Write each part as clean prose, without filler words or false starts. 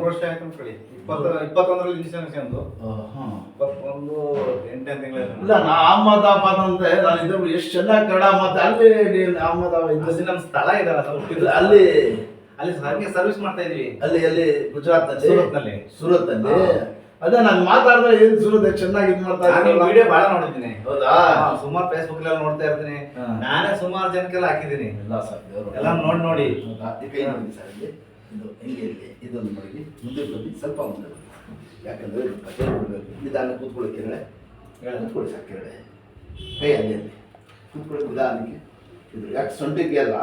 ವರ್ಷ ಆಯ್ತು ಅನ್ಕೊಳ್ಳಿ. 21ರಲ್ಲಿ ಇಂಜಿನಿಯರಿಂಗ್ ಒಂದು 21 8 ತಿಂಗಳು. ಇಲ್ಲ ನಾ ಅಹಮದಾಬಾದ್ ಅಂತ ನಾನು ಇದ್ರಲ್ಲಿ ಎಷ್ಟು ಚೆನ್ನಾಗಿ ಕನ್ನಡ ಮತ್ತೆ ಅಲ್ಲಿ ನೀನು ಅಹಮದಾಬಾದ್ ಅಲ್ಲಿ ನಮ್ಮ ಸ್ಥಳ ಇದಲ್ಲ ಅಲ್ಲಿ ಅಲ್ಲಿ ಹಾಗೆ ಸರ್ವಿಸ್ ಮಾಡ್ತಾ ಇದೀವಿ. ಅಲ್ಲಿ ಗುಜರಾತ್ನಲ್ಲಿ ಸೂರತ್ನಲ್ಲಿ ಅದೇ ನಾನು ಮಾತಾಡಿದ್ರೆ ಏನ್ ಸೂರತ್ ಚೆನ್ನಾಗಿ ಇದು ಮಾಡ್ತಾ ನಾನು ವಿಡಿಯೋ ಬಹಳ ನೋಡಿದ್ದೀನಿ. ಹೌದಾ? ಸುಮಾರು ಫೇಸ್ಬುಕ್ ಎಲ್ಲ ನೋಡ್ತಾ ಇರ್ತೀನಿ. ನಾನೇ ಸುಮಾರು ಜನಕ್ಕೆಲ್ಲ ಹಾಕಿದ್ದೀನಿ. ಇಲ್ಲ ಸರ್ ಎಲ್ಲ ನೋಡಿ ಕೈ ನೋಡಿ ಸರ್ ಇಲ್ಲಿ ಇದು ಹೆಂಗೆ ಇಲ್ಲಿ ಇದೊಂದು ಮಾಡಿ ಮುಂದೆ ಬನ್ನಿ, ಸ್ವಲ್ಪ ಮುಂದೆ ಬನ್ನಿ. ಯಾಕಂದ್ರೆ ನಿಧಾನ ಕೂತ್ಕೊಳ್ಳಿ ಕೆರಳೆ ಕೂತ್ಕೊಳ್ಳಿ ಸರ್ ಕೆರಳೆ ಕೈ ಅಲ್ಲಿ ಕೂತ್ಕೊಳ್ಳಿ ನಿಧಾನಕ್ಕೆ. ಇದು ಯಾಕೆ ಸೊಂಟಿಗೆ ಅಲ್ಲ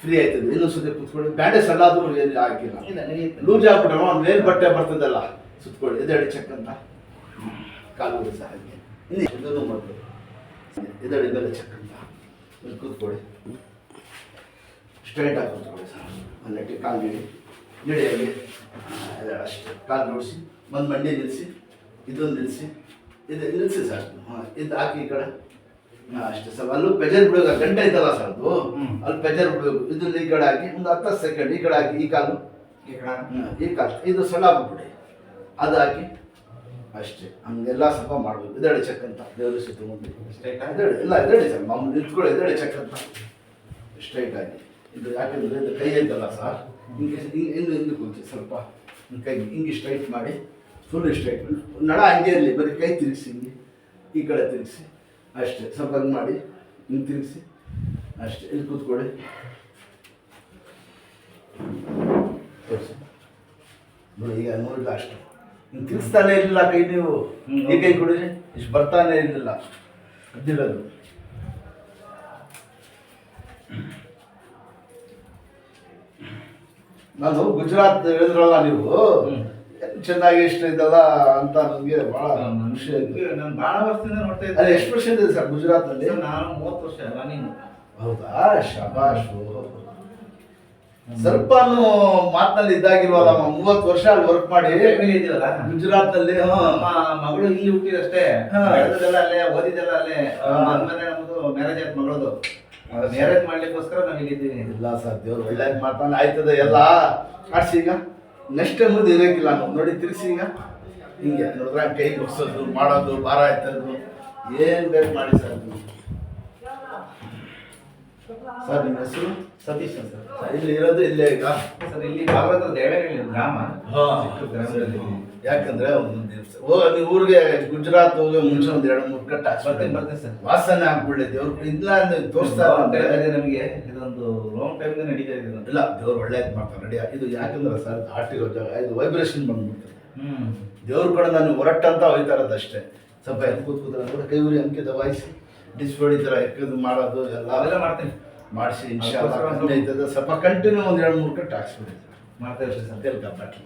ಫ್ರೀ ಆಯ್ತದೆ. ಇನ್ನೊಂದು ಸತಿ ಕೂತ್ಕೊಳ್ಳಿ. ಬ್ಯಾಂಡೇಜ್ ಸಣ್ಣಾದ್ರೂ ಏನು ಹಾಕಿಲ್ಲ, ಲೂಸ್ ಆಗ್ಬಿಟ್ರೆ ಒಂದು ಮೇಲ್ ಬಟ್ಟೆ ಬರ್ತದಲ್ಲ ಸುತ್ಕೊಳ್ಳಿ. ಎದಡಿ ಚೆಕ್ ಅಂತ ಕಾಲು ಸಹ ಹಾಗೆ ಇಲ್ಲಿ ಇದನ್ನು ಮೊದಲು ಎದಡಿ ಮೇಲೆ ಚೆಕ್ ಅಂತ ಇಲ್ಲಿ ಕೂತ್ಕೊಳ್ಳಿ. ಸ್ಟ್ರೈಟ್ ಆಗಿ ಕೂತ್ಕೊಳ್ಳಿ ಸರ್. ಅಲ್ಲಿ ಕಾಲು ನೀಡಿ ನೀಡಿ ಹಾಗೆ ಅಷ್ಟೇ ಕಾಲು ನೋಡಿಸಿ ಒಂದು ಮಂಡಿ ನಿಲ್ಲಿಸಿ ಇದೊಂದು ನಿಲ್ಲಿಸಿ ಇದು ನಿಲ್ಲಿಸಿ ಸರ್. ಹಾಂ ಇದು ಹಾಕಿ ಈ ಕಡೆ ಅಷ್ಟೇ ಸರ್. ಅಲ್ಲೂ ಪ್ರೆಜರ್ ಬಿಡೋದು ಗಂಟೆ ಐತಲ್ಲ ಸರ್ ಅದು ಅಲ್ಲಿ ಪ್ರೆಜರ್ ಬಿಡಬೇಕು. ಇದನ್ನ ಈ ಕಡೆ ಹಾಕಿ ಒಂದು 10 ಸೆಕೆಂಡ್ ಈ ಕಡೆ ಹಾಕಿ ಈ ಕಾಲು ಈ ಕಾಲು ಇದು ಸಣ್ಣ ಬಿಟ್ಬಿಡಿ ಅದು ಹಾಕಿ ಅಷ್ಟೇ. ಹಂಗೆಲ್ಲ ಸ್ವಲ್ಪ ಮಾಡಬೇಕು. ಇದೆರಡು ಚೆಕ್ ಅಂತ ದೇವರು ಸುತ್ತ ಮುಂದೆ ಇಲ್ಲ ಇದೆರಡು ಸರ್ ಮಾಮೂಲಿ ನಿಂತ್ಕೊಳ್ಳಿ. ಇದೆರಡು ಚೆಕ್ ಅಂತ ಸ್ಟ್ರೈಟ್ ಆಗಿ ಇದು ಯಾಕಂದರೆ ಇದು ಕೈ ಐತಲ್ಲ ಸರ್ ಹಿಂಗೆ ಹಿಂಗೆ ಹಿಂಗೆ ಕೂತಿ ಸ್ವಲ್ಪ ಕೈ ಹಿಂಗೆ ಸ್ಟ್ರೈಟ್ ಮಾಡಿ ಫುಲ್ ಸ್ಟ್ರೈಟ್ ನಡ ಹಂಗೆ ಇರಲಿ. ಬರೀ ಕೈ ತಿರುಗಿಸಿ ಹಿಂಗೆ ಈ ಕಡೆ ತಿರುಗಿಸಿ ಅಷ್ಟೇ. ಸ್ವಲ್ಪ ಹಂಗೆ ಮಾಡಿ ಹಿಂಗೆ ತಿರುಗಿಸಿ ಅಷ್ಟೇ. ಇಲ್ಲಿ ಕೂತ್ಕೊಳ್ಳಿ. ನೋಡಿ ಈಗ ನೋಡಿಲ್ಲ ಅಷ್ಟು ಹಿಂಗೆ ತಿರ್ಸ್ತಾನೆ ಇರಲಿಲ್ಲ ಕೈ. ನೀವು ಈ ಕೈ ಕೊಡಿರಿ ಇಷ್ಟು ಬರ್ತಾನೆ ಇರಲಿಲ್ಲ ಅದಿರೋದು. ನಾನು ಗುಜರಾತ್ ಹೇಳಿದ್ರಲ್ಲ ನೀವು ಚೆನ್ನಾಗಿ ಇಷ್ಟ ಇದಲ್ಲ ಅಂತ ನನಗೆ ಭಾಳ ಖುಷಿ ಆಯ್ತು. ನಾನು ಭಾಳ ವರ್ಷದಿಂದ ನೋಡ್ತಾ ಇದ್ದೆ. ಅಲ್ಲಿ ಎಷ್ಟು ವರ್ಷ ಇದೆ ಸರ್ ಗುಜರಾತಲ್ಲಿ? ನಾನು 30 ವರ್ಷ ರನ್ನಿಂಗ್. ಹೌದಾ? ಶಾಬಾಷು. ಸ್ವಲ್ಪನೂ ಮಾತಿನಲ್ಲಿ ಇದ್ದಾಗಿಲ್ವಲ್ಲ. 30 ವರ್ಷ ಅಲ್ಲಿ ವರ್ಕ್ ಮಾಡಿ ಇದೀವಲ್ಲ ಗುಜರಾತ್ನಲ್ಲಿ. ಮಗಳು ಇಲ್ಲಿ ಹುಟ್ಟಿದಷ್ಟೇ, ಬೆಳೆದೆಲ್ಲ ಅಲ್ಲೇ, ಓದಿದೆಲ್ಲ ಅಲ್ಲೇ. ಮನೆ ನಮ್ದು ಮ್ಯಾರೇಜ್ ಆಯ್ತು ಮಗಳದು. ಮ್ಯಾರೇಜ್ ಮಾಡ್ಲಿಕ್ಕೋಸ್ಕರ ನಾವು ಇಲ್ಲಿದ್ದೀವಿ. ಇಲ್ಲ ಸರ್ ದೇವ್ರು ಒಳ್ಳೇದು ಮಾಡ್ತಾನೆ. ಆಯ್ತದೆ ಎಲ್ಲ ಆಡ್ಸಿ. ಈಗ ನೆಕ್ಸ್ಟ್ ಟೈಮ್ ಇರೋಕ್ಕಿಲ್ಲ ನಾವು ನೋಡಿ ತಿರ್ಸಿ. ಈಗ ಹಿಂಗೆ ನೋಡಿದ್ರೆ ಕೈ ಮುಗಿಸೋದು ಮಾಡೋದು ಭಾರ ಆಯ್ತದ್ದು ಏನು ಬೇಕು ಮಾಡಿ ಸರ್. ಸರ್ ನಿಮ್ಮ ಹೆಸರು? ಸತೀಶ್ ಸರ್. ಇಲ್ಲಿ ಇರೋದು ಇಲ್ಲೇ ಈಗ ಸರ್. ಇಲ್ಲಿ ಭಾಗವತ ದೇವೇನಹಳ್ಳಿ ಗ್ರಾಮ. ಯಾಕಂದ್ರೆ ಒಂದು ದಿವಸ ನೀವು ಊರಿಗೆ ಗುಜರಾತ್ ಹೋಗಿ ಮುಂಚೆ ಒಂದು 2-3 ಕಟ್ಟ ಬರ್ತೇನೆ ಸರ್. ವಾಸನೆ ಆಗ್ಬಿಡ್ಲಿ ದೇವ್ರು ಇಲ್ಲ ತೋರಿಸ್ತಾರೆ ನಮಗೆ. ಇದೊಂದು ಲಾಂಗ್ ಟೈಮ್ ನಡೀತಾ ಇದೆ. ಇಲ್ಲ ದೇವ್ರು ಒಳ್ಳೇದು ಮಾಡ್ತಾರೆ ರೆಡಿ. ಇದು ಯಾಕಂದ್ರೆ ಸರ್ ಆಟಿರೋ ಜಾಗ ಇದು ವೈಬ್ರೇಷನ್ ಬಂದ್ಬಿಡ್ತದೆ. ದೇವ್ರ ಕಡೆ ನಾನು ಹೊರಟಂತ ಹೋಯ್ತಾ ಇರೋದು ಅಷ್ಟೇ. ಸ್ವಲ್ಪ ಎದ್ದು ಕೂತ್ಕೂತ್ರೆ ಕೈ ಉರಿ ಅಂಕೆ ದಬಾಯಿಸಿ ಡಿಸ್ಪ್ಲೇ ಈ ಥರ ಎಕ್ಕದು ಮಾಡೋದು ಎಲ್ಲ ಮಾಡ್ತೀನಿ ಮಾಡಿಸಿ ಇನ್ಶಾಲ್ಲ. ಸ್ವಲ್ಪ ಕಂಟಿನ್ಯೂ ಒಂದು 2-3 ಕಟ್ಟು ಹಾಕ್ಸ್ಬಿಡಿ ಮಾಡ್ತಾ ಇರ್ತೀವಿ ಸರ್. ತೆಲ್ಕ ಬಾಟ್ಲಿ